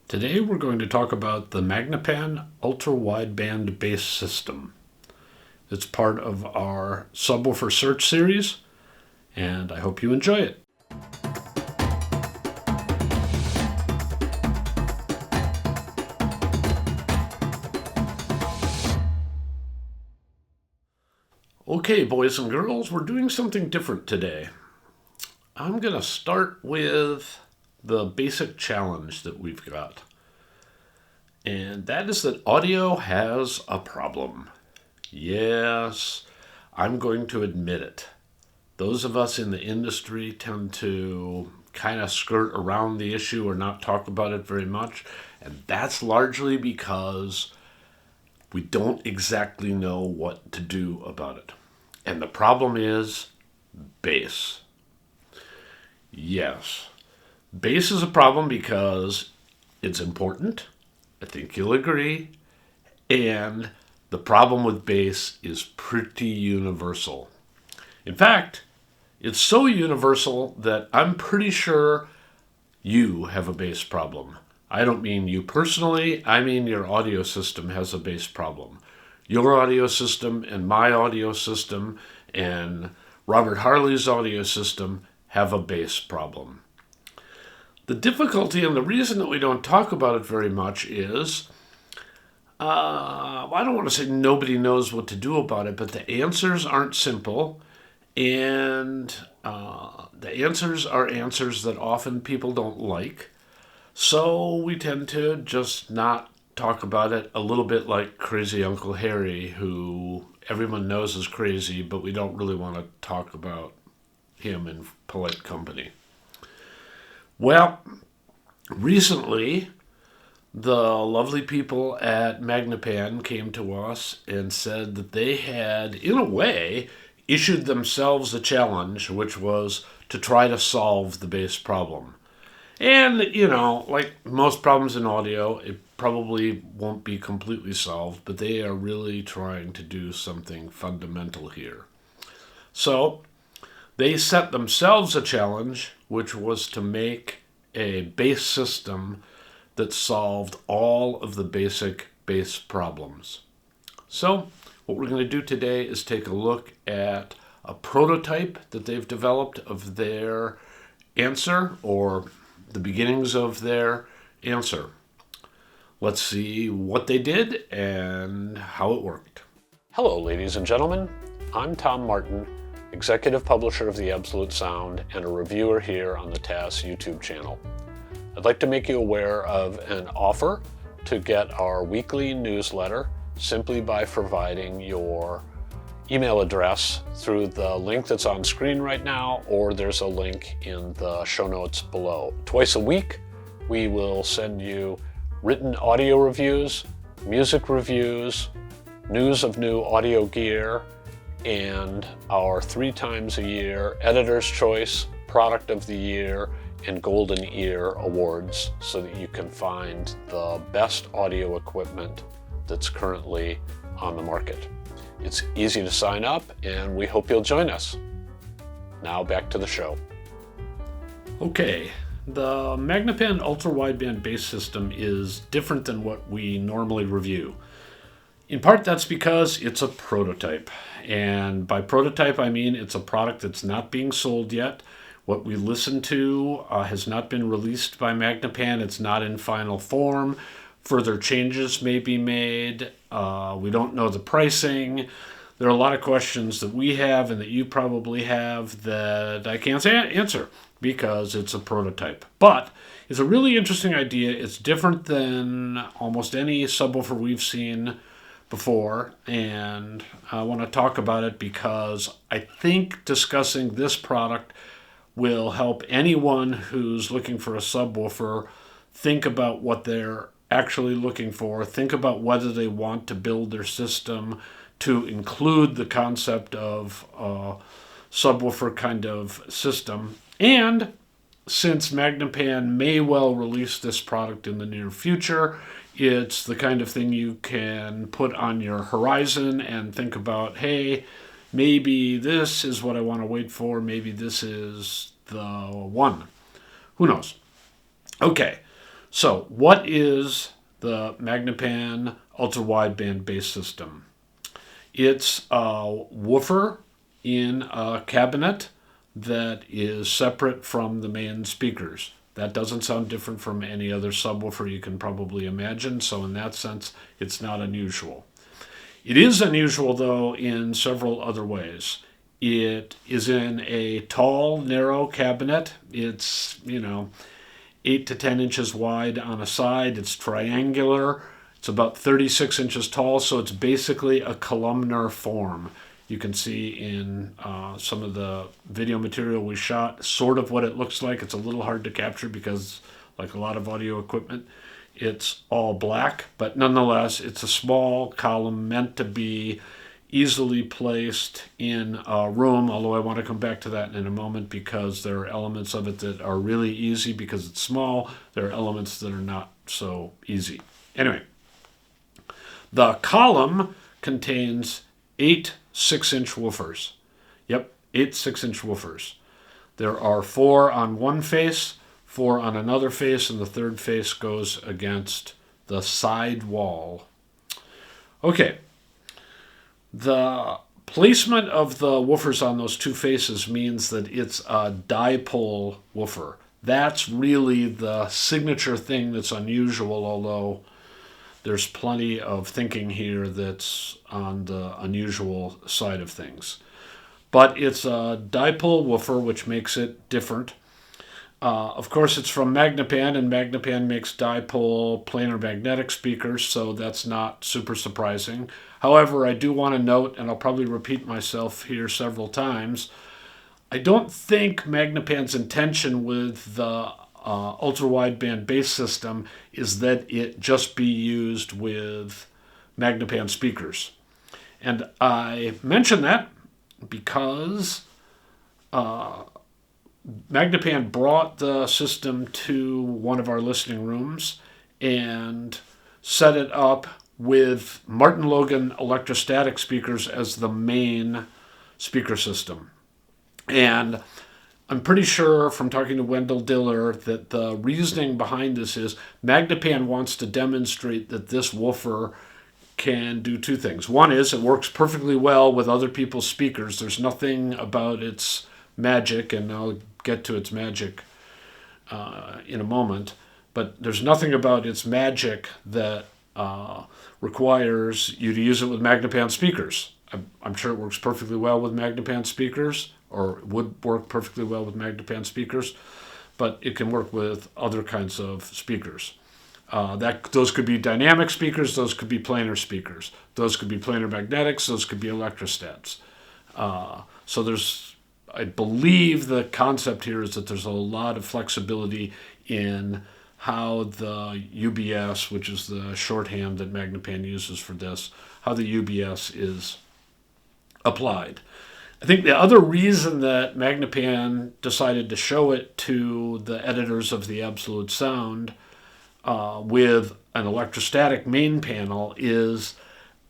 Today we're going to talk about the Magnepan Ultra-Wideband Bass System. It's part of our subwoofer search series, and I hope you enjoy it. Okay, boys and girls, we're doing something different today. I'm going to start with the basic challenge that we've got. And that is that audio has a problem. Yes, I'm going to admit it. Those of us in the industry tend to kind of skirt around the issue or not talk about it very much. And that's largely because we don't exactly know what to do about it. And the problem is bass. Yes, bass is a problem because it's important. I think you'll agree. And the problem with bass is pretty universal. In fact, it's so universal that I'm pretty sure you have a bass problem. I don't mean you personally, I mean your audio system has a bass problem. Your audio system and my audio system and Robert Harley's audio system have a bass problem. The difficulty and the reason that we don't talk about it very much is, I don't want to say nobody knows what to do about it, but the answers aren't simple, and the answers are answers that often people don't like. So we tend to just not talk about it, a little bit like Crazy Uncle Harry, who everyone knows is crazy, but we don't really want to talk about him in polite company. Well, recently, the lovely people at Magnepan came to us and said that they had, in a way, issued themselves a challenge, which was to try to solve the bass problem. And, like most problems in audio, it probably won't be completely solved, but they are really trying to do something fundamental here. So, they set themselves a challenge, which was to make a bass system that solved all of the basic bass problems. So, what we're going to do today is take a look at a prototype that they've developed of their answer, or the beginnings of their answer. Let's see what they did and how it worked. Hello, ladies and gentlemen. I'm Tom Martin, executive publisher of The Absolute Sound and a reviewer here on the TAS YouTube channel. I'd like to make you aware of an offer to get our weekly newsletter simply by providing your email address through the link that's on screen right now, or there's a link in the show notes below. Twice a week, we will send you written audio reviews, music reviews, news of new audio gear, and our 3 times a year Editor's Choice, Product of the Year, and Golden Ear Awards, so that you can find the best audio equipment that's currently on the market. It's easy to sign up, and we hope you'll join us. Now back to the show. Okay, the Magnepan Ultra-Wideband Bass System is different than what we normally review. In part, that's because it's a prototype. And by prototype, I mean it's a product that's not being sold yet. What we listen to has not been released by Magnepan. It's not in final form. Further changes may be made. We don't know the pricing. There are a lot of questions that we have and that you probably have that I can't answer because it's a prototype. But it's a really interesting idea. It's different than almost any subwoofer we've seen before, and I want to talk about it because I think discussing this product will help anyone who's looking for a subwoofer think about what they're actually looking for, think about whether they want to build their system to include the concept of a subwoofer kind of system. And since Magnepan may well release this product in the near future, it's the kind of thing you can put on your horizon and think about, hey, maybe this is what I want to wait for, maybe this is the one. Who knows? Okay, So, what is the Magnepan Ultra-Wideband Bass System? It's a woofer in a cabinet that is separate from the main speakers. That doesn't sound different from any other subwoofer you can probably imagine, so in that sense, it's not unusual. It is unusual, though, in several other ways. It is in a tall, narrow cabinet. It's, 8 to 10 inches wide on a side. It's triangular. It's about 36 inches tall, so it's basically a columnar form. You can see in some of the video material we shot sort of what it looks like. It's a little hard to capture because, like a lot of audio equipment, it's all black, but nonetheless, it's a small column meant to be easily placed in a room, although I want to come back to that in a moment because there are elements of it that are really easy because it's small. There are elements that are not so easy. Anyway, the column contains 8 6-inch woofers. Yep, 8 6-inch woofers. There are 4 on one face, 4 on another face, and the third face goes against the side wall. Okay, the placement of the woofers on those two faces means that it's a dipole woofer. That's really the signature thing that's unusual, although there's plenty of thinking here that's on the unusual side of things. But it's a dipole woofer, which makes it different. Of course, it's from Magnepan, and Magnepan makes dipole planar magnetic speakers, so that's not super surprising. However, I do want to note, and I'll probably repeat myself here several times, I don't think Magnepan's intention with the ultra-wideband bass system is that it just be used with Magnepan speakers. And I mention that because Magnepan brought the system to one of our listening rooms and set it up with Martin Logan electrostatic speakers as the main speaker system. And I'm pretty sure from talking to Wendell Diller that the reasoning behind this is Magnepan wants to demonstrate that this woofer can do two things. One is it works perfectly well with other people's speakers. There's nothing about its magic, and I'll get to its magic in a moment, but there's nothing about its magic that requires you to use it with Magnepan speakers. I'm sure it works perfectly well with Magnepan speakers, or would work perfectly well with Magnepan speakers, but it can work with other kinds of speakers. Those could be dynamic speakers, those could be planar speakers, those could be planar magnetics, those could be electrostats. So I believe the concept here is that there's a lot of flexibility in how the UBS, which is the shorthand that Magnepan uses for this, how the UBS is applied. I think the other reason that Magnepan decided to show it to the editors of the Absolute Sound with an electrostatic main panel is,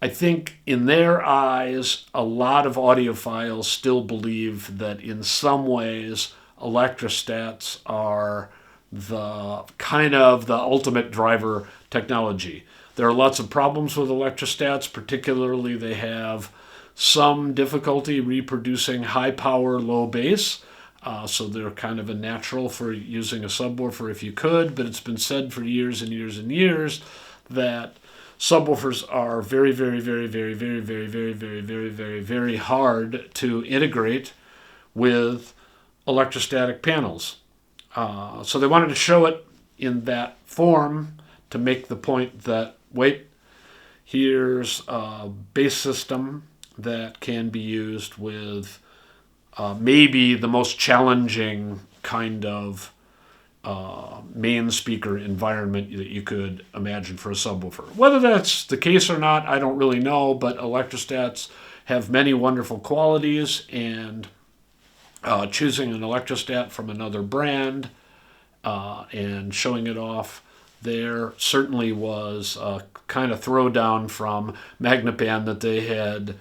I think in their eyes, a lot of audiophiles still believe that in some ways electrostats are the kind of the ultimate driver technology. There are lots of problems with electrostats, particularly they have some difficulty reproducing high power, low bass. So they're kind of a natural for using a subwoofer if you could, but it's been said for years and years and years that subwoofers are very, very, very, very, very, very, very, very, very, very, very hard to integrate with electrostatic panels. So they wanted to show it in that form to make the point that, wait, here's a bass system that can be used with maybe the most challenging kind of main speaker environment that you could imagine for a subwoofer. Whether that's the case or not, I don't really know, but electrostats have many wonderful qualities, and choosing an electrostat from another brand and showing it off there certainly was a kind of throwdown from Magnepan that they had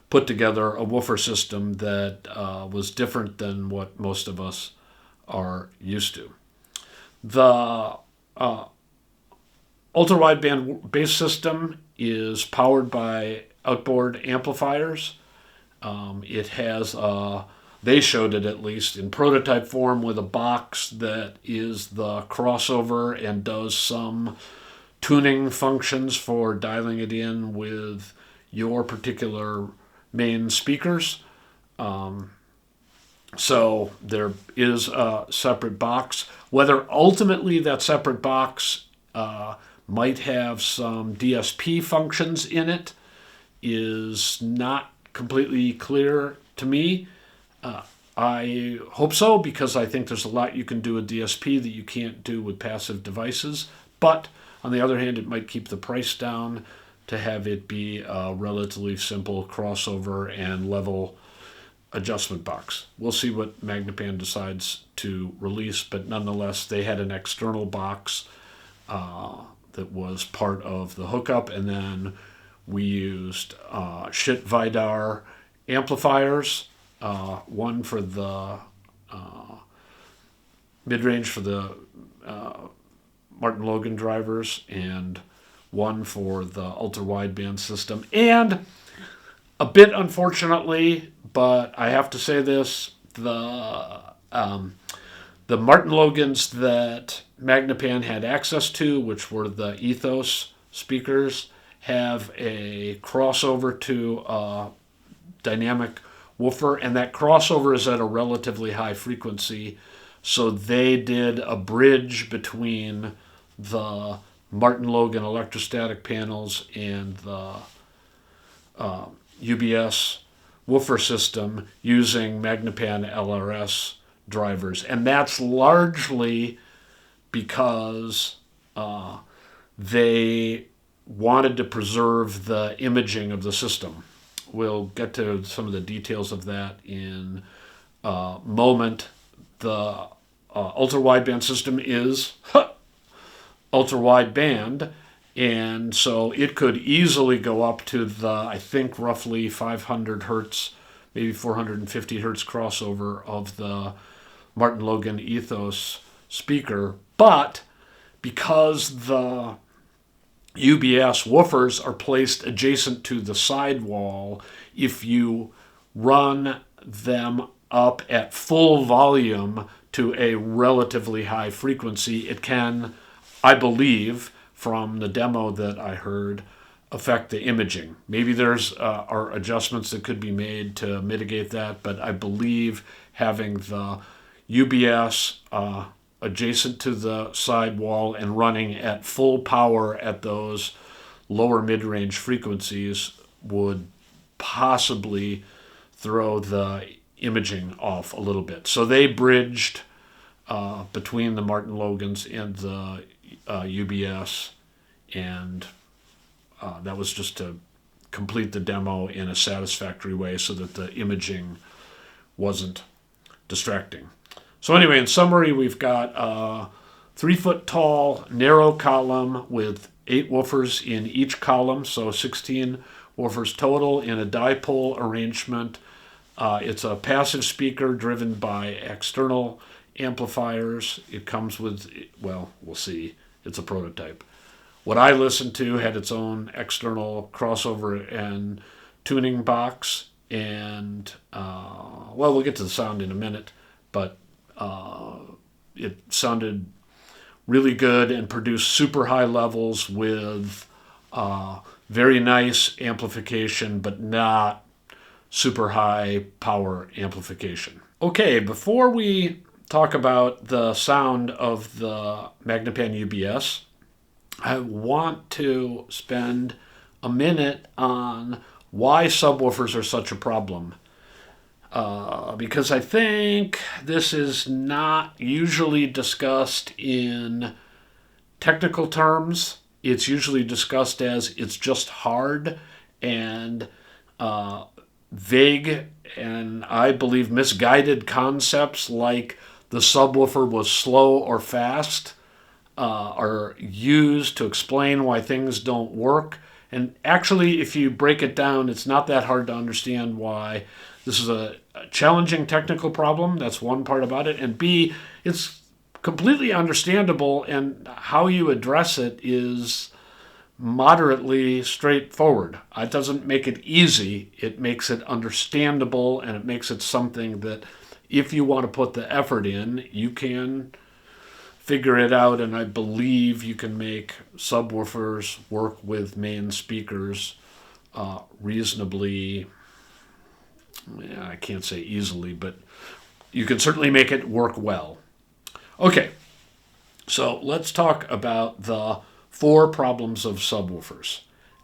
put together a woofer system that was different than what most of us are used to. The Ultra-Wideband Bass System is powered by outboard amplifiers. It has, they showed it at least in prototype form with a box that is the crossover and does some tuning functions for dialing it in with your particular main speakers. So there is a separate box. Whether ultimately that separate box might have some DSP functions in it is not completely clear to me. I hope so, because I think there's a lot you can do with DSP that you can't do with passive devices. But on the other hand, it might keep the price down to have it be a relatively simple crossover and level adjustment box. We'll see what Magnepan decides to release, but nonetheless, they had an external box that was part of the hookup, and then we used Shit Vidar amplifiers, one for the mid-range for the Martin Logan drivers, and one for the ultra-wideband system. And a bit unfortunately, but I have to say this, the Martin Logans that Magnepan had access to, which were the Ethos speakers, have a crossover to a dynamic woofer, and that crossover is at a relatively high frequency. So they did a bridge between the Martin Logan electrostatic panels and the UBS woofer system using Magnepan LRS drivers. And that's largely because they wanted to preserve the imaging of the system. We'll get to some of the details of that in a moment. The ultra-wideband system is ultra-wideband, and so it could easily go up to the, I think, roughly 500 hertz, maybe 450 hertz crossover of the Martin Logan Ethos speaker. But because the UBS woofers are placed adjacent to the sidewall, if you run them up at full volume to a relatively high frequency, it can, I believe, from the demo that I heard, affect the imaging. Maybe there's are adjustments that could be made to mitigate that, but I believe having the UBS adjacent to the sidewall and running at full power at those lower mid-range frequencies would possibly throw the imaging off a little bit. So they bridged between the Martin Logans and the UBS, and that was just to complete the demo in a satisfactory way so that the imaging wasn't distracting. So anyway, in summary, we've got a 3-foot tall narrow column with 8 woofers in each column, so 16 woofers total in a dipole arrangement. It's a passive speaker driven by external amplifiers. It comes with, well, we'll see. It's a prototype. What I listened to had its own external crossover and tuning box, and, well, we'll get to the sound in a minute, but it sounded really good and produced super high levels with very nice amplification, but not super high power amplification. Okay, before we talk about the sound of the Magnepan UBS, I want to spend a minute on why subwoofers are such a problem. Because I think this is not usually discussed in technical terms. It's usually discussed as it's just hard and vague and, I believe, misguided concepts like the subwoofer was slow or fast are used to explain why things don't work. And actually, if you break it down, it's not that hard to understand why this is a challenging technical problem. That's one part about it. And B, it's completely understandable, and how you address it is moderately straightforward. It doesn't make it easy. It makes it understandable, and it makes it something that if you want to put the effort in, you can figure it out, and I believe you can make subwoofers work with main speakers reasonably, I can't say easily, but you can certainly make it work well. Okay, so let's talk about the 4 problems of subwoofers.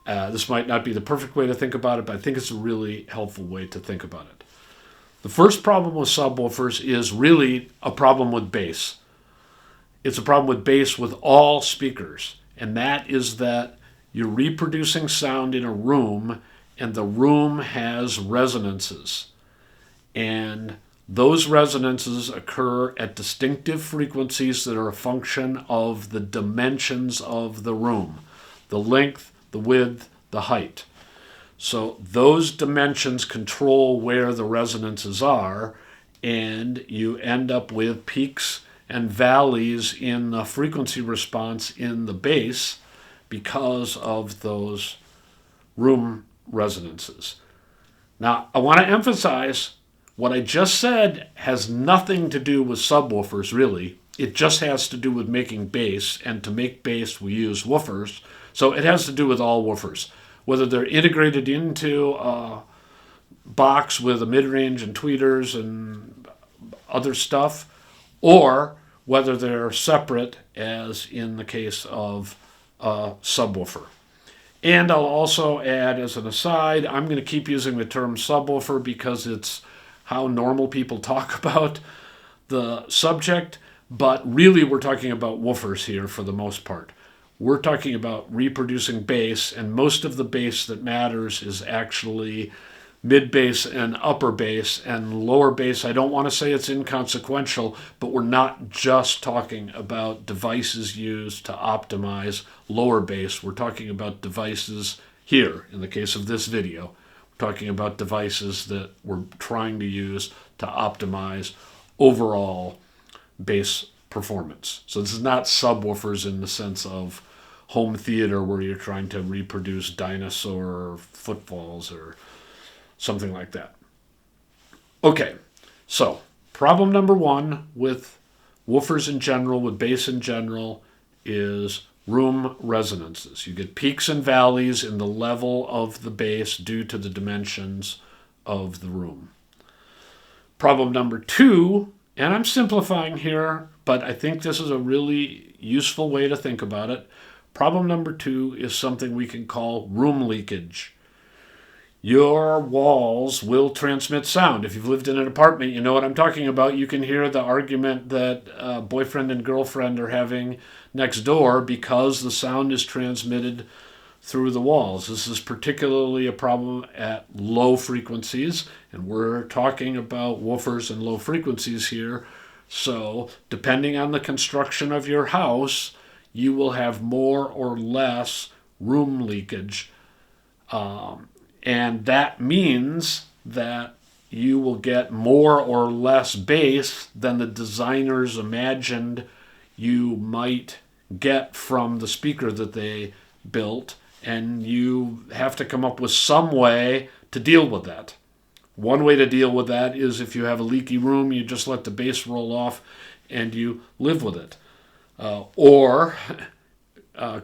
This might not be the perfect way to think about it, but I think it's a really helpful way to think about it. The first problem with subwoofers is really a problem with bass. It's a problem with bass with all speakers, and that is that you're reproducing sound in a room, and the room has resonances. And those resonances occur at distinctive frequencies that are a function of the dimensions of the room, the length, the width, the height. So those dimensions control where the resonances are, and you end up with peaks and valleys in the frequency response in the bass because of those room resonances. Now, I want to emphasize what I just said has nothing to do with subwoofers, really. It just has to do with making bass, and to make bass we use woofers. So it has to do with all woofers, whether they're integrated into a box with a mid-range and tweeters and other stuff, or whether they're separate, as in the case of a subwoofer. And I'll also add, as an aside, I'm going to keep using the term subwoofer because it's how normal people talk about the subject, but really we're talking about woofers here for the most part. We're talking about reproducing bass, and most of the bass that matters is actually mid bass and upper bass, and lower bass, I don't want to say it's inconsequential, but we're not just talking about devices used to optimize lower bass. We're talking about devices here, in the case of this video, we're talking about devices that we're trying to use to optimize overall bass performance. So this is not subwoofers in the sense of home theater where you're trying to reproduce dinosaur footfalls or something like that. Okay, so problem number 1 with woofers in general, with bass in general, is room resonances. You get peaks and valleys in the level of the bass due to the dimensions of the room. Problem number 2, and I'm simplifying here, but I think this is a really useful way to think about it. Problem number 2 is something we can call room leakage. Your walls will transmit sound. If you've lived in an apartment, you know what I'm talking about. You can hear the argument that boyfriend and girlfriend are having next door because the sound is transmitted through the walls. This is particularly a problem at low frequencies, and we're talking about woofers and low frequencies here. So depending on the construction of your house, you will have more or less room leakage. And that means that you will get more or less bass than the designers imagined you might get from the speaker that they built, and you have to come up with some way to deal with that. One way to deal with that is if you have a leaky room, you just let the bass roll off and you live with it.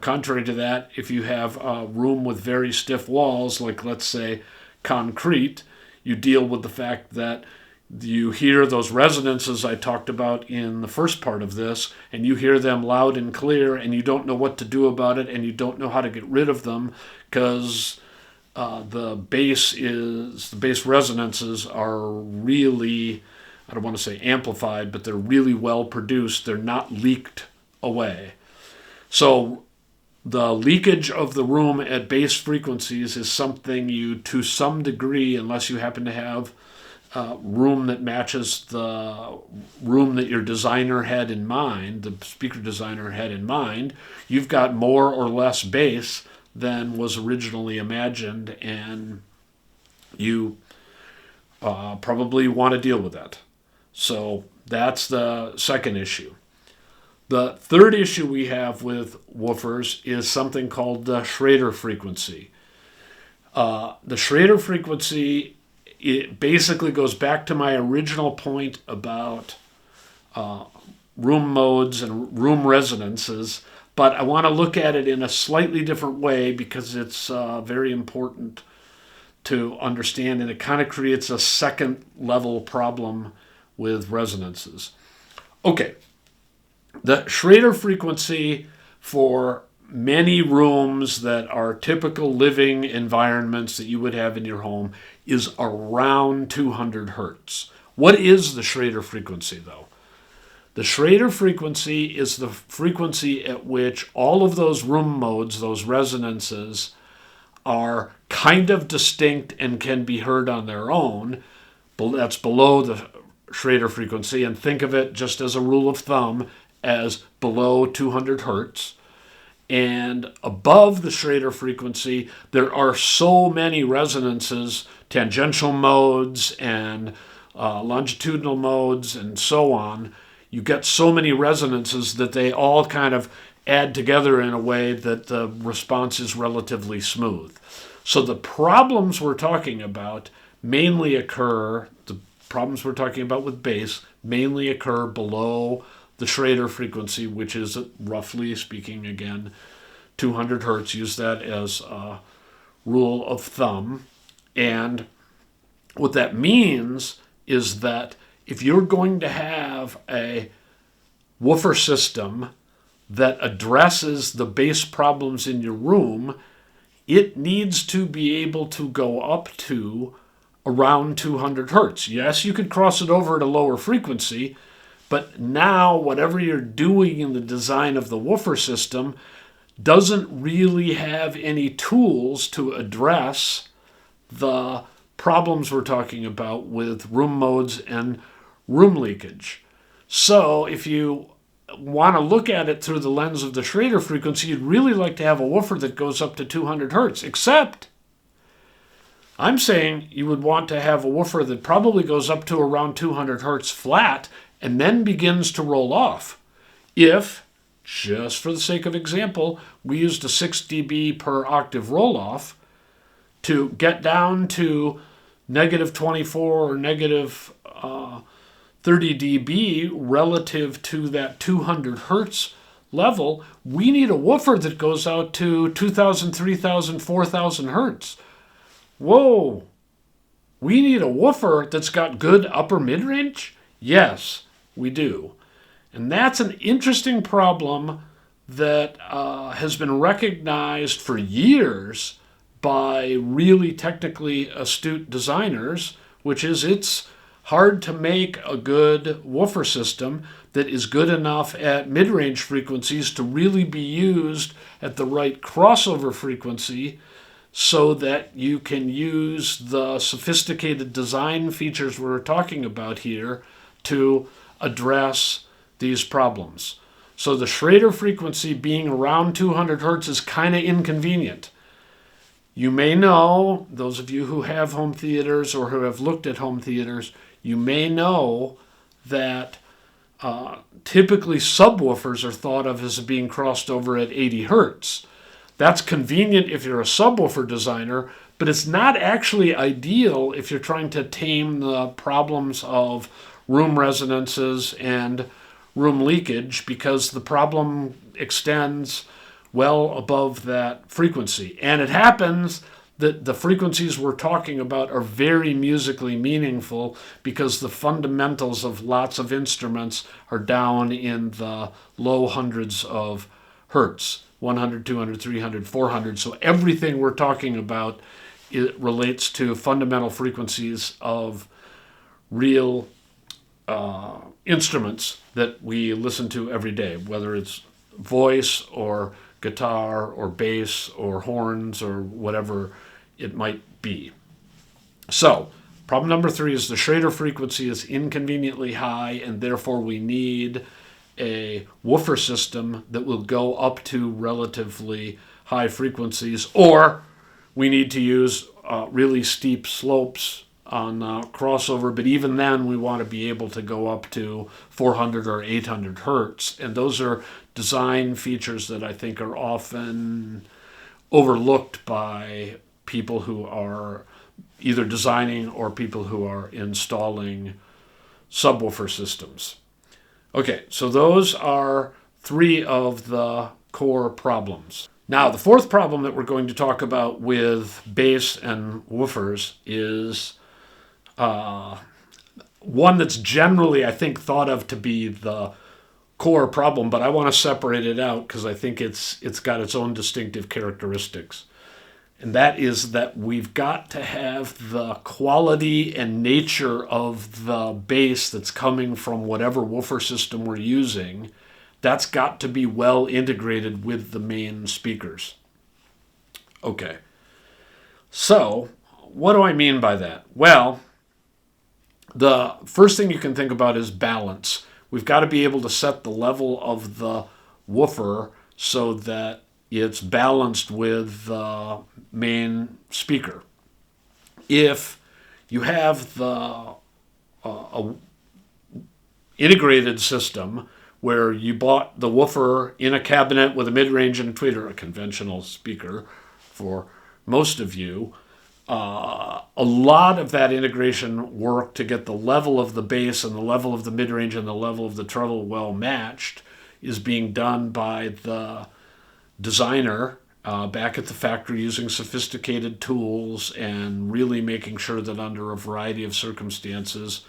Contrary to that, if you have a room with very stiff walls, like let's say concrete, you deal with the fact that you hear those resonances I talked about in the first part of this, and you hear them loud and clear, and you don't know what to do about it, and you don't know how to get rid of them because the bass resonances are really, I don't want to say amplified, but they're really well produced. They're not leaked away. So the leakage of the room at bass frequencies is something you, to some degree, unless you happen to have room that matches the room that your designer had in mind, the speaker designer had in mind, you've got more or less bass than was originally imagined, and you probably want to deal with that. So that's the second issue. The third issue we have with woofers is something called the Schrader frequency. The Schrader frequency, it basically goes back to my original point about room modes and room resonances, but I want to look at it in a slightly different way because it's very important to understand, and it kind of creates a second level problem with resonances. Okay, the Schrader frequency for many rooms that are typical living environments that you would have in your home is around 200 hertz. What is the Schrader frequency, though? The Schrader frequency is the frequency at which all of those room modes, those resonances, are kind of distinct and can be heard on their own. That's below the Schrader frequency, and think of it just as a rule of thumb as below 200 hertz. And above the Schrader frequency, there are so many resonances, tangential modes and longitudinal modes and so on. You get so many resonances that they all kind of add together in a way that the response is relatively smooth. So the problems we're talking about mainly occur, the problems we're talking about with bass mainly occur below the Schrader frequency, which is, roughly speaking, again, 200 hertz. Use that as a rule of thumb. And what that means is that if you're going to have a woofer system that addresses the bass problems in your room, it needs to be able to go up to around 200 hertz. Yes, you could cross it over at a lower frequency, but now whatever you're doing in the design of the woofer system doesn't really have any tools to address the problems we're talking about with room modes and room leakage. So if you want to look at it through the lens of the Schrader frequency, you'd really like to have a woofer that goes up to 200 hertz, except I'm saying you would want to have a woofer that probably goes up to around 200 hertz flat and then begins to roll off. If, just for the sake of example, we used a 6 dB per octave roll-off to get down to negative 24 or negative 30 dB relative to that 200 hertz level, we need a woofer that goes out to 2,000, 3,000, 4,000 hertz. Whoa! We need a woofer that's got good upper mid-range? Yes, we do. And that's an interesting problem that has been recognized for years by really technically astute designers, which is it's hard to make a good woofer system that is good enough at mid-range frequencies to really be used at the right crossover frequency so that you can use the sophisticated design features we're talking about here to address these problems. So the Schrader frequency being around 200 hertz is kind of inconvenient. You may know, those of you who have home theaters or who have looked at home theaters, you may know that typically subwoofers are thought of as being crossed over at 80 hertz. That's convenient if you're a subwoofer designer, but it's not actually ideal if you're trying to tame the problems of room resonances and room leakage, because the problem extends well above that frequency. And it happens that the frequencies we're talking about are very musically meaningful because the fundamentals of lots of instruments are down in the low hundreds of hertz, 100, 200, 300, 400. So everything we're talking about, it relates to fundamental frequencies of real instruments that we listen to every day, whether it's voice or guitar or bass or horns or whatever it might be. So, problem number 3 is the Schrader frequency is inconveniently high, and therefore we need a woofer system that will go up to relatively high frequencies, or we need to use really steep slopes on crossover, but even then we want to be able to go up to 400 or 800 hertz, and those are design features that I think are often overlooked by people who are either designing or people who are installing subwoofer systems. Okay, so those are 3 of the core problems. Now, the 4th problem that we're going to talk about with bass and woofers is one that's generally, I think, thought of to be the core problem, but I want to separate it out because I think it's got its own distinctive characteristics. And that is that we've got to have the quality and nature of the bass that's coming from whatever woofer system we're using. That's got to be well integrated with the main speakers. Okay. So, what do I mean by that? Well, the first thing you can think about is balance. We've got to be able to set the level of the woofer so that it's balanced with the main speaker. If you have the integrated system where you bought the woofer in a cabinet with a mid-range and a tweeter, a conventional speaker for most of you, a lot of that integration work to get the level of the bass and the level of the mid-range and the level of the treble well matched is being done by the designer back at the factory using sophisticated tools and really making sure that under a variety of circumstances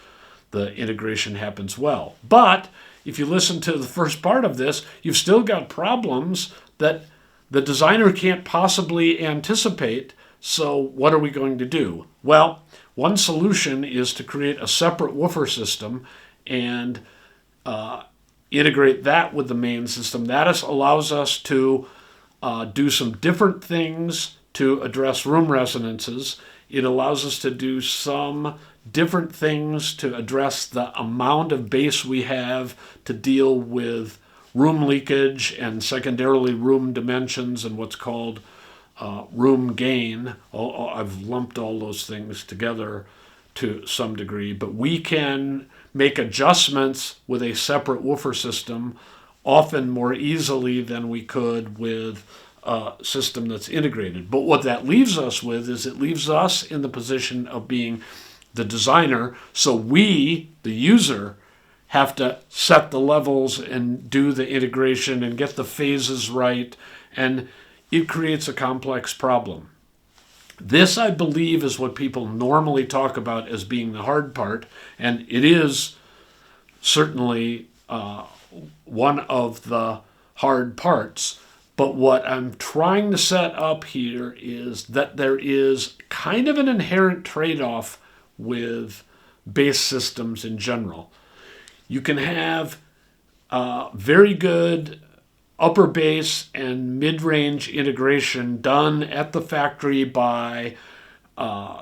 the integration happens well. But if you listen to the first part of this, you've still got problems that the designer can't possibly anticipate. So what are we going to do? Well, one solution is to create a separate woofer system and integrate that with the main system. That allows us to do some different things to address room resonances. It allows us to do some different things to address the amount of bass we have to deal with room leakage and secondarily room dimensions and what's called room gain. I've lumped all those things together to some degree, but we can make adjustments with a separate woofer system often more easily than we could with a system that's integrated. But what that leaves us with is it leaves us in the position of being the designer, so we, the user, have to set the levels and do the integration and get the phases right, and it creates a complex problem. This, I believe, is what people normally talk about as being the hard part, and it is certainly one of the hard parts. But what I'm trying to set up here is that there is kind of an inherent trade-off with bass systems in general. You can have very good upper bass and mid-range integration done at the factory by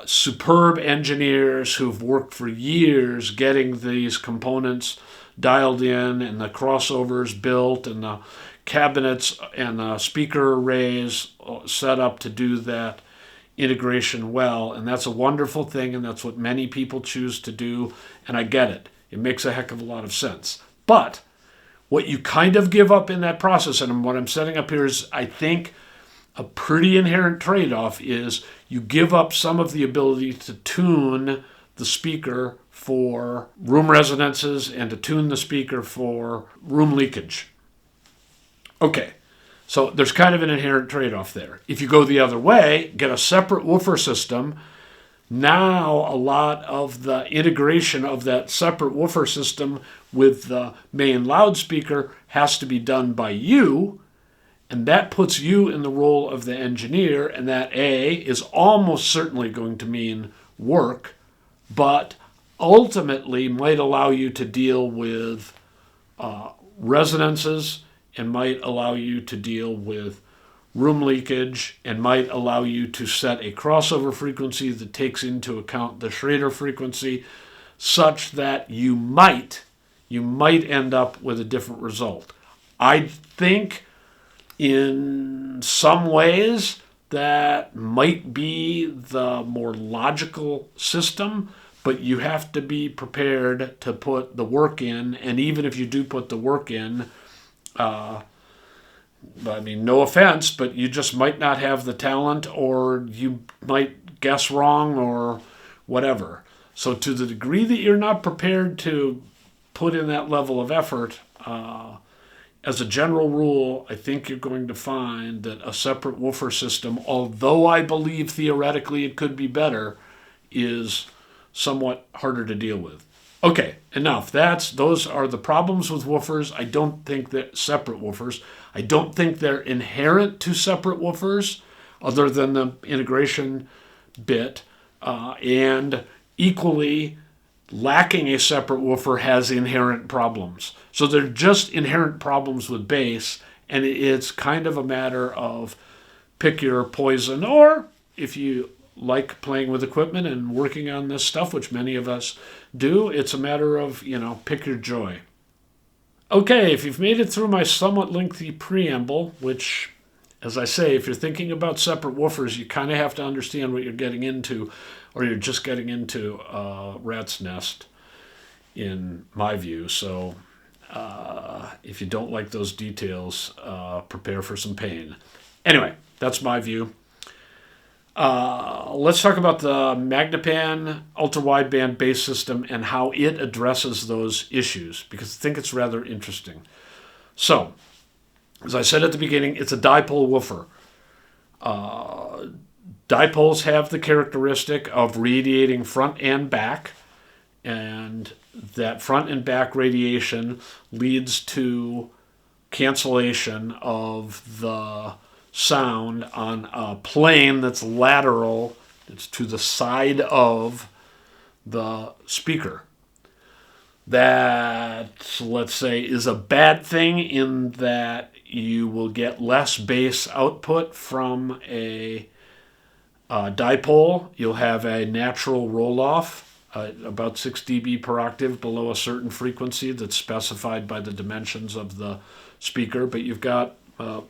superb engineers who've worked for years getting these components dialed in and the crossovers built and the cabinets and the speaker arrays set up to do that integration well. And that's a wonderful thing, and that's what many people choose to do, and I get it. It makes a heck of a lot of sense. But what you kind of give up in that process, and what I'm setting up here is, I think, a pretty inherent trade-off, is you give up some of the ability to tune the speaker for room resonances and to tune the speaker for room leakage. Okay, so there's kind of an inherent trade-off there. If you go the other way, get a separate woofer system, now a lot of the integration of that separate woofer system with the main loudspeaker has to be done by you, and that puts you in the role of the engineer, and that is almost certainly going to mean work, but ultimately might allow you to deal with resonances and might allow you to deal with room leakage and might allow you to set a crossover frequency that takes into account the Schrader frequency such that you might end up with a different result. I think in some ways that might be the more logical system, but you have to be prepared to put the work in. And even if you do put the work in, I mean, no offense, but you just might not have the talent, or you might guess wrong, or whatever. So to the degree that you're not prepared to put in that level of effort, as a general rule, I think you're going to find that a separate woofer system, although I believe theoretically it could be better, is somewhat harder to deal with. Okay, enough. Those are the problems with woofers. I don't think that separate woofers. I don't think they're inherent to separate woofers, other than the integration bit. And equally, lacking a separate woofer has inherent problems. So they're just inherent problems with bass, and it's kind of a matter of pick your poison, or if you like playing with equipment and working on this stuff, which many of us do, it's a matter of, pick your joy. Okay, if you've made it through my somewhat lengthy preamble, which, as I say, if you're thinking about separate woofers, you kind of have to understand what you're getting into, or you're just getting into a rat's nest, in my view. So if you don't like those details, prepare for some pain. Anyway, that's my view. Let's talk about the Magnepan Ultra-Wideband Bass System and how it addresses those issues, because I think it's rather interesting. So, as I said at the beginning, it's a dipole woofer. Dipoles have the characteristic of radiating front and back, and that front and back radiation leads to cancellation of the sound on a plane that's lateral, it's to the side of the speaker. That, let's say, is a bad thing in that you will get less bass output from a dipole. You'll have a natural roll-off, about 6 dB per octave below a certain frequency that's specified by the dimensions of the speaker, but you've got a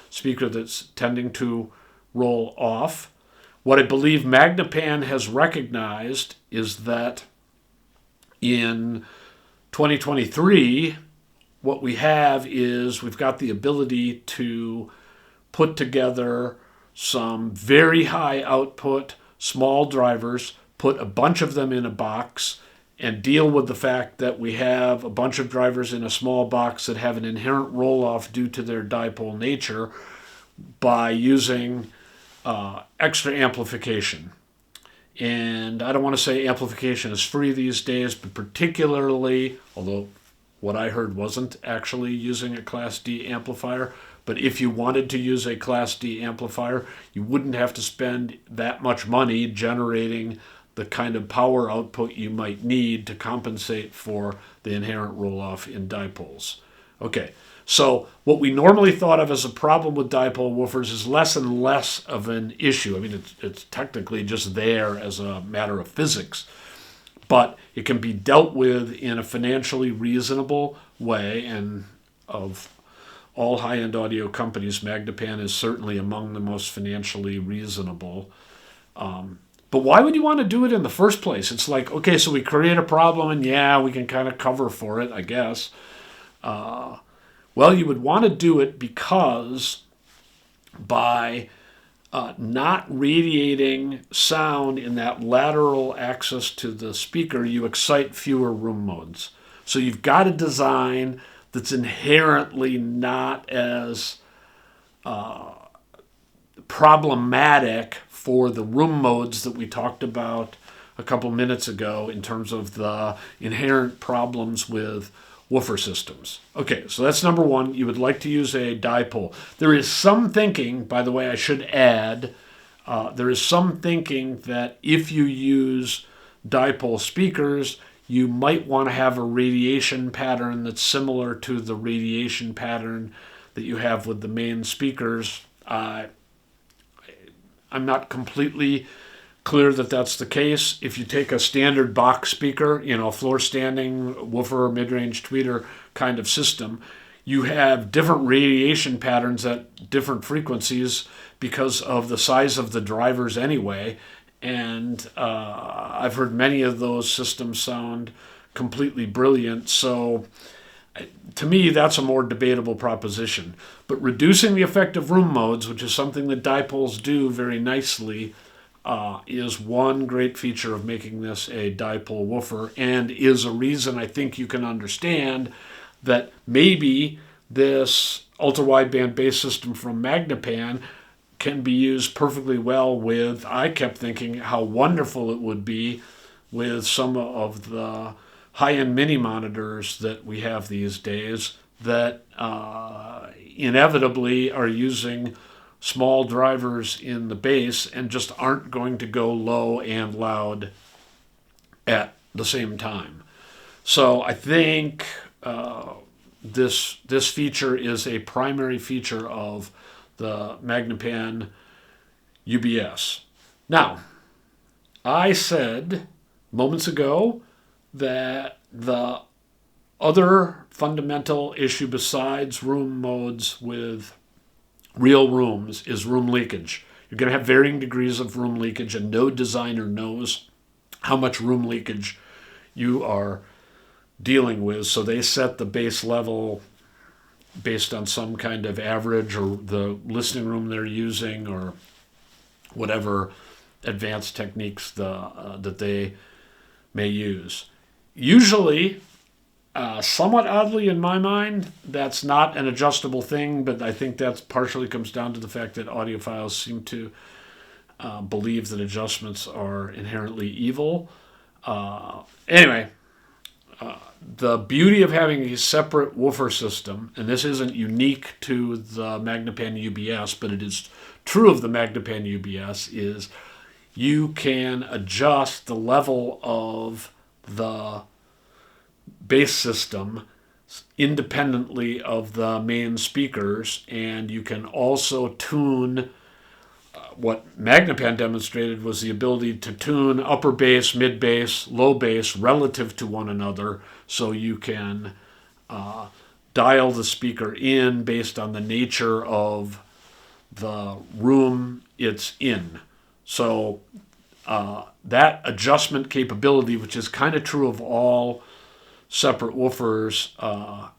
speaker that's tending to roll off. What I believe Magnepan has recognized is that in 2023, what we have is we've got the ability to put together some very high output small drivers, put a bunch of them in a box, and deal with the fact that we have a bunch of drivers in a small box that have an inherent roll-off due to their dipole nature by using extra amplification. And I don't want to say amplification is free these days, but particularly, although what I heard wasn't actually using a Class D amplifier, but if you wanted to use a Class D amplifier, you wouldn't have to spend that much money generating the kind of power output you might need to compensate for the inherent roll-off in dipoles. Okay, so what we normally thought of as a problem with dipole woofers is less and less of an issue. I mean, it's technically just there as a matter of physics, but it can be dealt with in a financially reasonable way, and of all high-end audio companies, Magnepan is certainly among the most financially reasonable. But why would you want to do it in the first place? It's like, okay, so we create a problem, and yeah, we can kind of cover for it, I guess. Well, you would want to do it because by not radiating sound in that lateral axis to the speaker, you excite fewer room modes. So you've got a design that's inherently not as problematic for the room modes that we talked about a couple minutes ago in terms of the inherent problems with woofer systems. Okay, so that's number one. You would like to use a dipole. There is some thinking, by the way, I should add, there is some thinking that if you use dipole speakers, you might want to have a radiation pattern that's similar to the radiation pattern that you have with the main speakers. I'm not completely clear that that's the case. If you take a standard box speaker, floor standing woofer, mid-range tweeter kind of system, you have different radiation patterns at different frequencies because of the size of the drivers anyway. And I've heard many of those systems sound completely brilliant. So to me, that's a more debatable proposition. But reducing the effective room modes, which is something that dipoles do very nicely, is one great feature of making this a dipole woofer, and is a reason I think you can understand that maybe this ultra-wideband bass system from Magnepan can be used perfectly well with, I kept thinking how wonderful it would be with some of the high-end mini monitors that we have these days that inevitably are using small drivers in the bass and just aren't going to go low and loud at the same time. So I think this feature is a primary feature of the Magnepan UBS. Now, I said moments ago that the other fundamental issue besides room modes with real rooms is room leakage. You're going to have varying degrees of room leakage, and no designer knows how much room leakage you are dealing with. So they set the bass level based on some kind of average or the listening room they're using or whatever advanced techniques that they may use. Usually, somewhat oddly in my mind, that's not an adjustable thing, but I think that partially comes down to the fact that audiophiles seem to believe that adjustments are inherently evil. Anyway, the beauty of having a separate woofer system, and this isn't unique to the Magnepan UBS, but it is true of the Magnepan UBS, is you can adjust the level of the bass system independently of the main speakers, and you can also tune. What Magnepan demonstrated was the ability to tune upper bass, mid bass, low bass relative to one another, so you can dial the speaker in based on the nature of the room it's in. So that adjustment capability, which is kind of true of all separate woofers,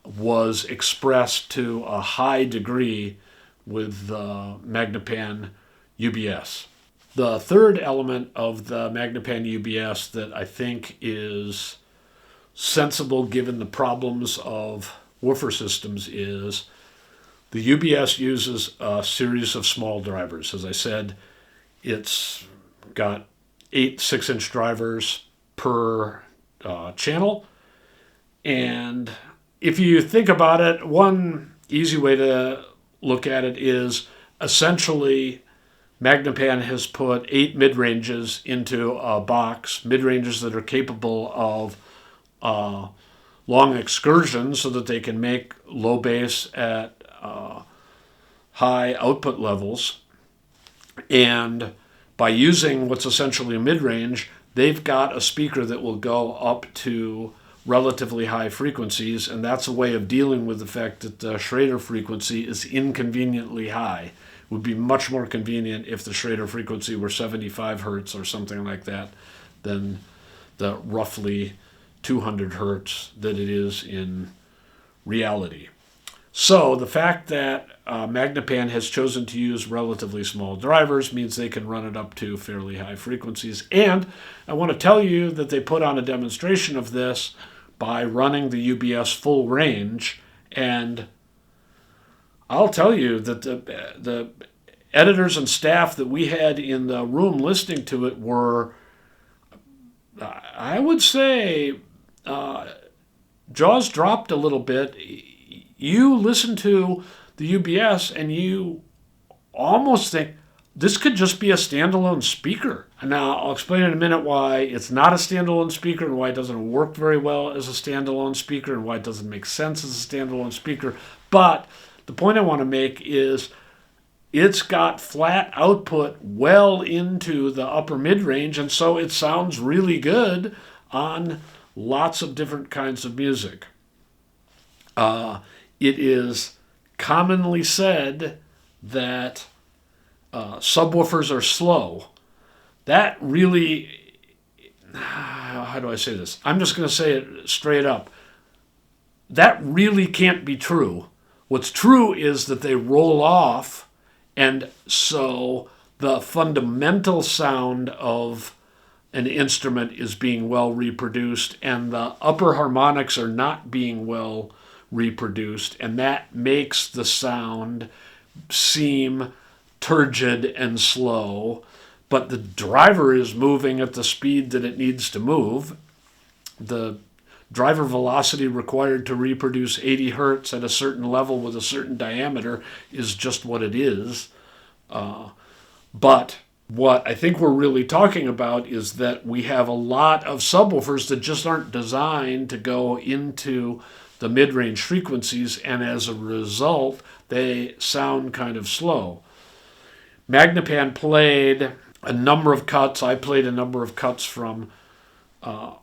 was expressed to a high degree with the Magnepan UBS. The third element of the Magnepan UBS that I think is sensible given the problems of woofer systems is the UBS uses a series of small drivers. As I said, it's got 8 6-inch drivers per channel. And if you think about it, one easy way to look at it is essentially Magnepan has put 8 mid-ranges into a box, mid-ranges that are capable of long excursions so that they can make low bass at high output levels. And by using what's essentially a mid-range, they've got a speaker that will go up to relatively high frequencies, and that's a way of dealing with the fact that the Schrader frequency is inconveniently high. It would be much more convenient if the Schrader frequency were 75 hertz or something like that than the roughly 200 hertz that it is in reality. So the fact that Magnepan has chosen to use relatively small drivers means they can run it up to fairly high frequencies. And I want to tell you that they put on a demonstration of this by running the UBS full range, and I'll tell you that the editors and staff that we had in the room listening to it were, I would say, jaws dropped a little bit. You listen to the UBS and you almost think this could just be a standalone speaker. Now, I'll explain in a minute why it's not a standalone speaker and why it doesn't work very well as a standalone speaker and why it doesn't make sense as a standalone speaker. But the point I want to make is it's got flat output well into the upper mid-range, and so it sounds really good on lots of different kinds of music. it is commonly said that subwoofers are slow. That really, how do I say this? I'm just going to say it straight up. That really can't be true. What's true is that they roll off, and so the fundamental sound of an instrument is being well reproduced, and the upper harmonics are not being well reproduced, and that makes the sound seem turgid and slow. But the driver is moving at the speed that it needs to move. The driver velocity required to reproduce 80 hertz at a certain level with a certain diameter is just what it is. But what I think we're really talking about is that we have a lot of subwoofers that just aren't designed to go into the mid-range frequencies, and as a result, they sound kind of slow. Magnepan played a number of cuts. I played a number of cuts from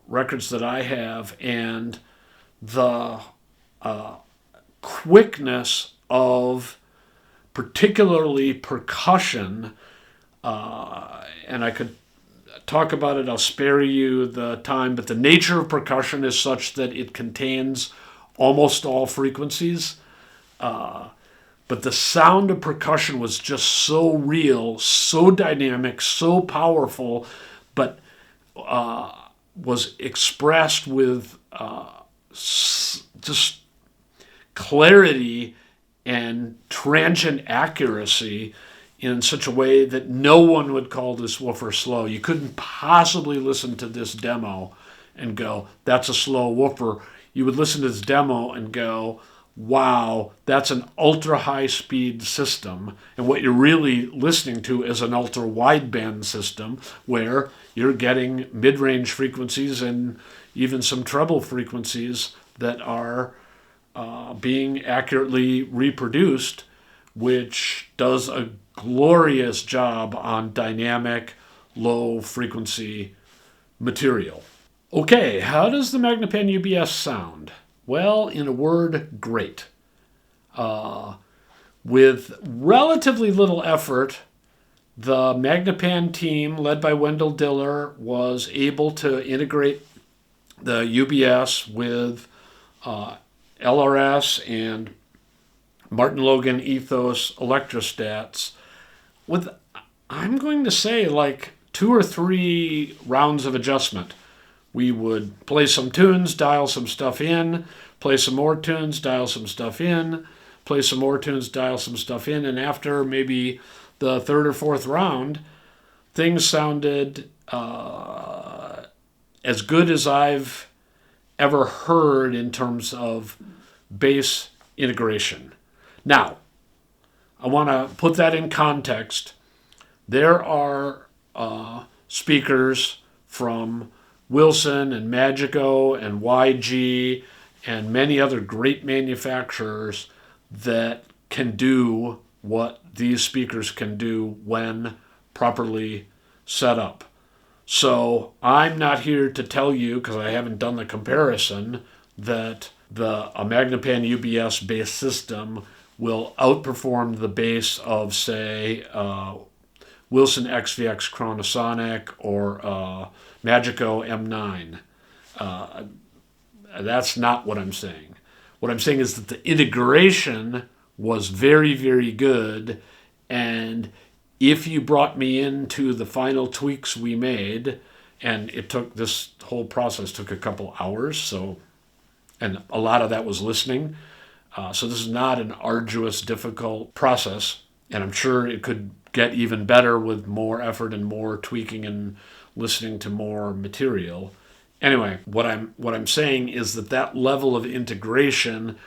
records that I have, and the quickness of particularly percussion, and I could talk about it, I'll spare you the time, but the nature of percussion is such that it contains almost all frequencies. But the sound of percussion was just so real, so dynamic, so powerful, but was expressed with just clarity and transient accuracy in such a way that no one would call this woofer slow. You couldn't possibly listen to this demo and go, that's a slow woofer. You would listen to this demo and go, wow, that's an ultra-high speed system. And what you're really listening to is an ultra-wideband system where you're getting mid-range frequencies and even some treble frequencies that are being accurately reproduced, which does a glorious job on dynamic, low-frequency material. Okay, how does the Magnepan UBS sound? Well, in a word, great. With relatively little effort, the Magnepan team, led by Wendell Diller, was able to integrate the UBS with LRS and Martin Logan Ethos electrostats with, I'm going to say, like 2 or 3 rounds of adjustment. We would play some tunes, dial some stuff in, play some more tunes, dial some stuff in, play some more tunes, dial some stuff in, and after maybe the 3rd or 4th round, things sounded as good as I've ever heard in terms of bass integration. Now, I want to put that in context. There are speakers from Wilson and Magico and YG and many other great manufacturers that can do what these speakers can do when properly set up. So I'm not here to tell you, because I haven't done the comparison, that a Magnepan UBS bass system will outperform the bass of, say, Wilson XVX Chronosonic or Magico M9. That's not what I'm saying. What I'm saying is that the integration was very, very good, and if you brought me into the final tweaks we made, and this whole process took a couple hours, and a lot of that was listening, so this is not an arduous, difficult process, and I'm sure it could get even better with more effort and more tweaking and listening to more material. Anyway, what I'm saying is that level of integration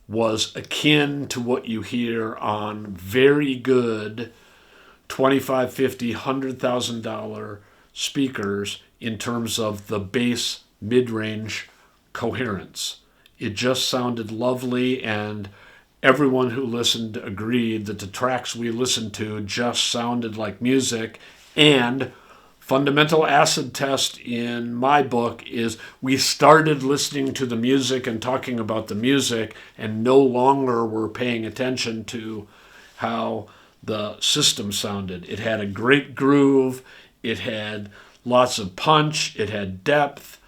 was akin to what you hear on very good $25,000, $50,000, $100,000 speakers in terms of the bass mid-range coherence. It just sounded lovely, and everyone who listened agreed that the tracks we listened to just sounded like music, and fundamental acid test in my book is we started listening to the music and talking about the music and no longer were paying attention to how the system sounded. It had a great groove. It had lots of punch. It had depth.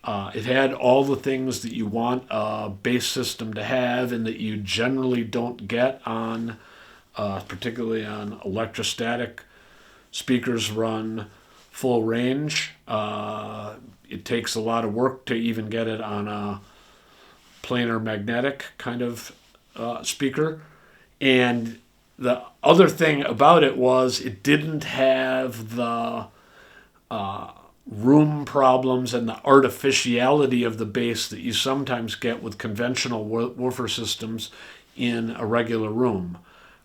It had all the things that you want a bass system to have and that you generally don't get on, particularly on electrostatic speakers run full range. It takes a lot of work to even get it on a planar magnetic kind of speaker. And the other thing about it was it didn't have the room problems and the artificiality of the bass that you sometimes get with conventional woofer systems in a regular room.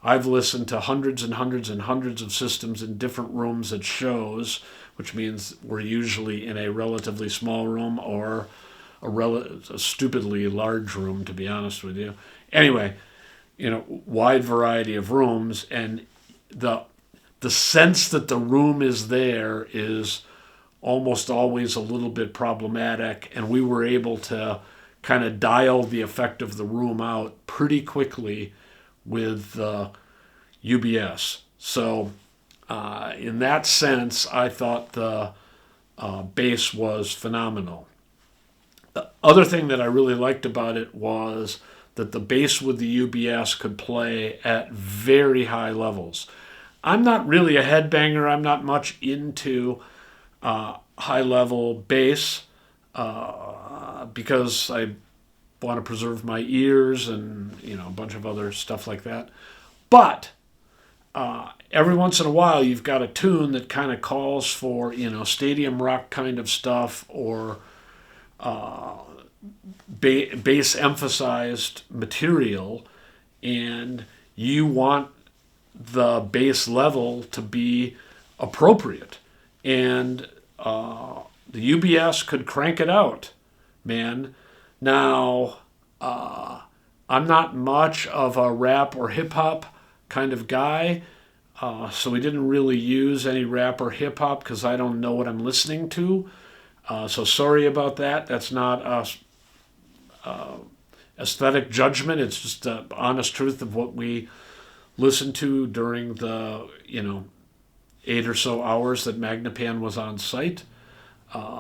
I've listened to hundreds and hundreds and hundreds of systems in different rooms at shows, which means we're usually in a relatively small room or a stupidly large room, to be honest with you. Anyway, wide variety of rooms, and the sense that the room is there is almost always a little bit problematic, and we were able to kind of dial the effect of the room out pretty quickly with UBS. So in that sense, I thought the bass was phenomenal. The other thing that I really liked about it was that the bass with the UBS could play at very high levels. I'm not really a headbanger. I'm not much into high-level bass because I want to preserve my ears and a bunch of other stuff like that. But every once in a while, you've got a tune that kind of calls for stadium rock kind of stuff or bass-emphasized material, and you want the bass level to be appropriate. And the UBS could crank it out, man. Now, I'm not much of a rap or hip-hop kind of guy, so we didn't really use any rap or hip-hop because I don't know what I'm listening to. So sorry about that. That's not aesthetic judgment. It's just the honest truth of what we listened to during the 8 or so hours that Magnepan was on site.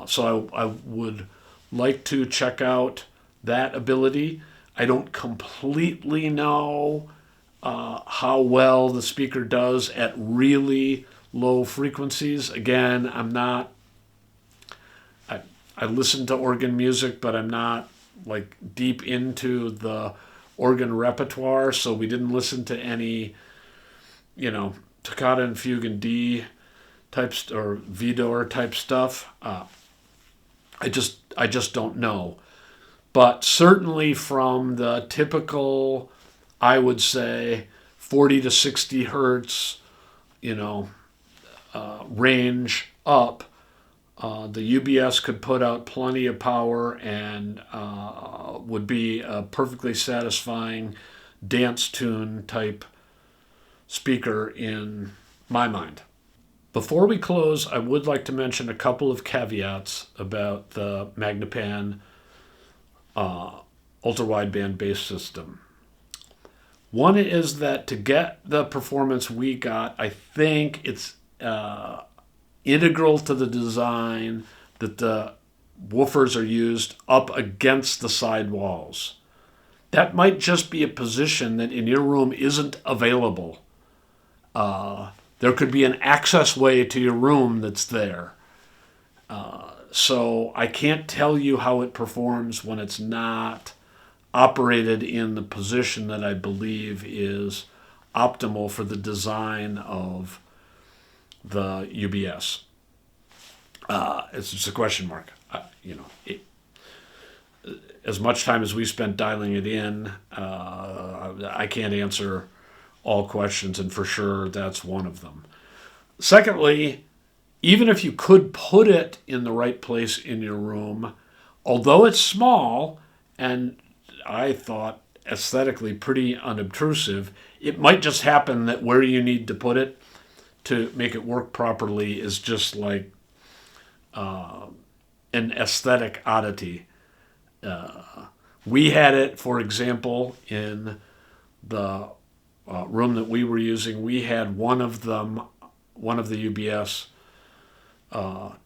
So I would like to check out that ability. I don't completely know how well the speaker does at really low frequencies. Again, I listen to organ music, but I'm not like deep into the organ repertoire, so we didn't listen to any, toccata and fugue in D types or Vidor type stuff. I just don't know. But certainly from the typical, I would say, 40 to 60 hertz, range up, the UBS could put out plenty of power and would be a perfectly satisfying dance tune type speaker in my mind. Before we close, I would like to mention a couple of caveats about the Magnepan Ultra-Wideband Bass System. One is that to get the performance we got, I think it's integral to the design that the woofers are used up against the side walls. That might just be a position that in your room isn't available. There could be an access way to your room that's there. So I can't tell you how it performs when it's not operated in the position that I believe is optimal for the design of the UBS. It's just a question mark. As much time as we spent dialing it in, I can't answer all questions, and for sure that's one of them. Secondly, even if you could put it in the right place in your room, although it's small and I thought aesthetically pretty unobtrusive, it might just happen that where you need to put it to make it work properly is just like an aesthetic oddity. We had it, for example, in the room that we were using. We had one of the UBS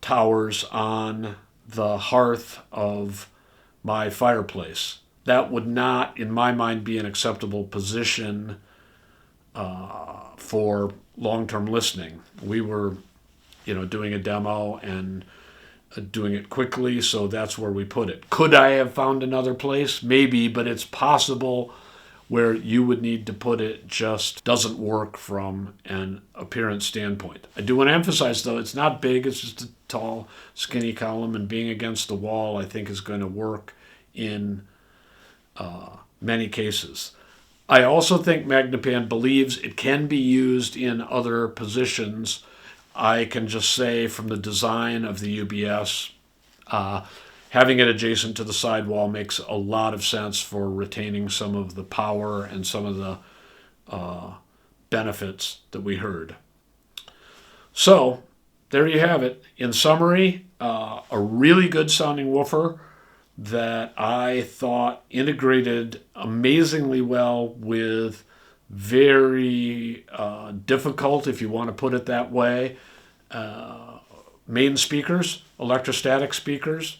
towers on the hearth of my fireplace. That would not, in my mind, be an acceptable position for long-term listening. We were, doing a demo and doing it quickly, so that's where we put it. Could I have found another place? Maybe, but it's possible where you would need to put it just doesn't work from an appearance standpoint. I do want to emphasize, though, it's not big. It's just a tall, skinny column, and being against the wall, I think, is going to work in many cases. I also think Magnepan believes it can be used in other positions. I can just say from the design of the UBS, having it adjacent to the sidewall makes a lot of sense for retaining some of the power and some of the benefits that we heard. So there you have it. In summary, a really good sounding woofer that I thought integrated amazingly well with very difficult, if you want to put it that way, main speakers, electrostatic speakers,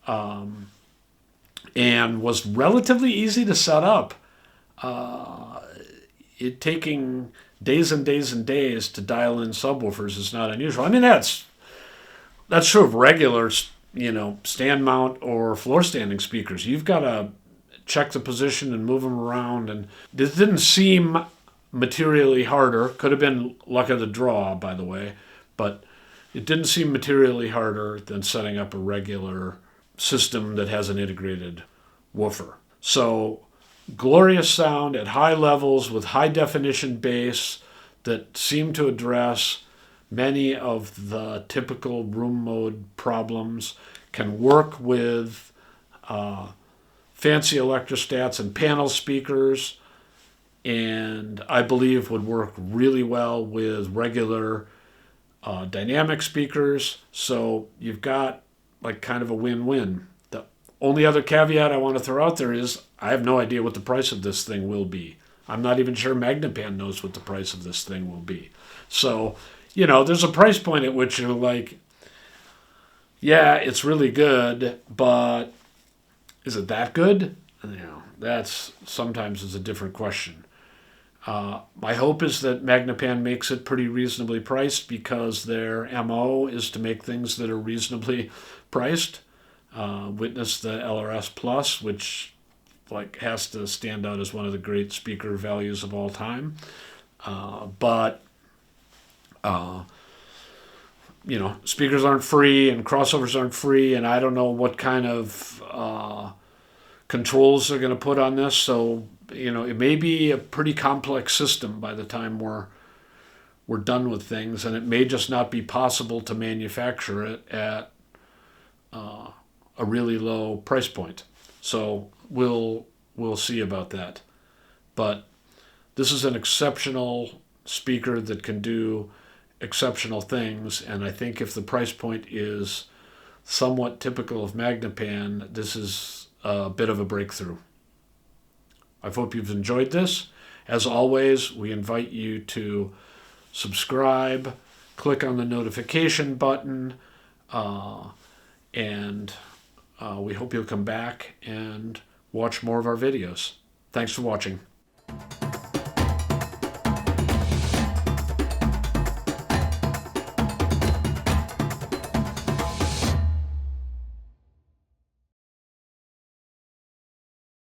and was relatively easy to set up. It taking days and days and days to dial in subwoofers is not unusual. I mean, that's true of regular, stand mount or floor standing speakers. You've got to check the position and move them around, and this didn't seem materially harder. Could have been luck of the draw, by the way, but it didn't seem materially harder than setting up a regular system that has an integrated woofer. So glorious sound at high levels with high definition bass that seemed to address many of the typical room mode problems, can work with fancy electrostats and panel speakers, and I believe would work really well with regular dynamic speakers. So you've got like kind of a win-win. The only other caveat I want to throw out there is I have no idea what the price of this thing will be. I'm not even sure Magnepan knows what the price of this thing will be. So, there's a price point at which you're like, yeah, it's really good, but is it that good? That's sometimes is a different question. My hope is that Magnepan makes it pretty reasonably priced because their MO is to make things that are reasonably priced. Witness the LRS Plus, which has to stand out as one of the great speaker values of all time. But speakers aren't free and crossovers aren't free, and I don't know what kind of controls they're going to put on this. So, it may be a pretty complex system by the time we're done with things, and it may just not be possible to manufacture it at a really low price point. So we'll see about that. But this is an exceptional speaker that can do exceptional things, and I think if the price point is somewhat typical of Magnepan, this is a bit of a breakthrough. I hope you've enjoyed this. As always, we invite you to subscribe, click on the notification button, and we hope you'll come back and watch more of our videos. Thanks for watching.